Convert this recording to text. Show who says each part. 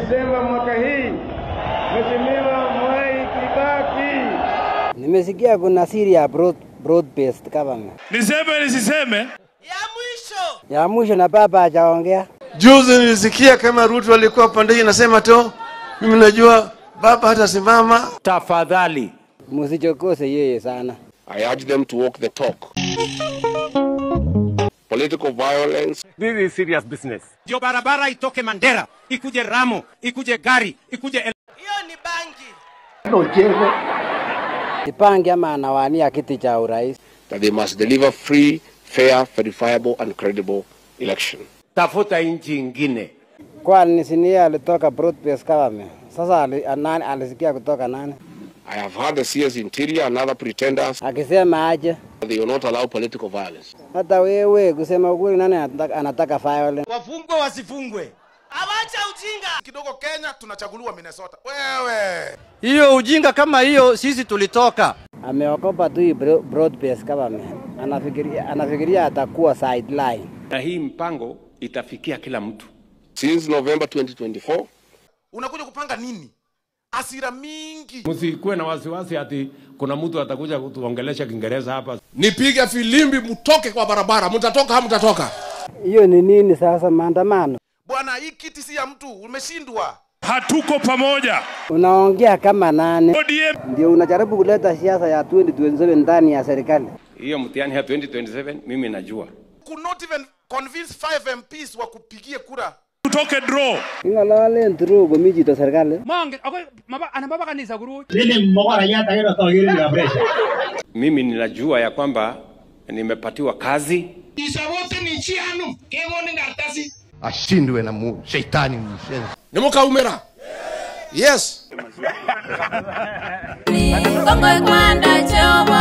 Speaker 1: Disemba mwaka hii, Mheshimiwa Mwai Kibaki.
Speaker 2: Nimesikia kuna siri ya broad-based government.
Speaker 3: Niseme nisiseme?
Speaker 2: Ya mwisho na baba hajaongea.
Speaker 4: Juzi nilisikia kama Ruto alikuwa pande nasema tu mimi najua baba hata simama.
Speaker 5: Tafadhali
Speaker 2: msichokose yeye sana.
Speaker 6: I urge them to walk the talk. Political violence.
Speaker 5: This is serious business.
Speaker 7: Ndio barabara itoke Mandera, ikuje Ramo, ikuje Gari, ikuje hiyo ni bangi.
Speaker 2: Ipange ama anawania kiti cha urais.
Speaker 6: That they must deliver free, fair, verifiable and credible election.
Speaker 5: Tafuta nchi nyingine.
Speaker 2: Kwani sinia alitoka broad-based government. Sasa alisikia kutoka nani?
Speaker 6: I have heard the CS Interior and other pretenders.
Speaker 2: Akisema aje?
Speaker 6: They will not allow political violence.
Speaker 2: Hata wewe kusema ukweli nani anataka violence?
Speaker 7: Wafungwe wasifungwe. Awacha ujinga.
Speaker 8: Kidogo Kenya tunachaguliwa Minnesota. Wewe.
Speaker 9: Hiyo ujinga kama hiyo sisi tulitoka.
Speaker 2: Ameokopa tu broad-based government. Anafikiria atakuwa sideline.
Speaker 5: Na hii mpango itafikia kila mtu.
Speaker 6: Since November 2024.
Speaker 8: Unakuja kupanga nini? Asira mingi.
Speaker 5: Msikuwe na wasiwasi ati kuna mtu atakuja kutuongelesha Kiingereza hapa.
Speaker 8: Nipige filimbi mtoke kwa barabara. Mtatoka au mtatoka?
Speaker 2: Hiyo ni nini sasa maandamano?
Speaker 8: Bwana hii kiti si ya mtu, umeshindwa.
Speaker 3: Hatuko pamoja.
Speaker 2: Unaongea kama nani?
Speaker 3: ODM.
Speaker 2: Ndio unajaribu kuleta siasa ya 2027 ndani ya serikali.
Speaker 5: Hiyo mtihani ya 2027 mimi najua.
Speaker 8: Could not even convince 5 MPs wa kupigia kura.
Speaker 3: Tutoke draw.
Speaker 2: Ingalale ndru gomiji to serikali.
Speaker 7: Mange, anababa kanisa guru.
Speaker 5: Mimi ninajua ya kwamba nimepatiwa kazi.
Speaker 7: Isawote ni chianu, kengoni ngartasi.
Speaker 4: Ashindwe na shetani mshenzi.
Speaker 8: Nimuka umera. Yes.
Speaker 10: Kongo kwanda choma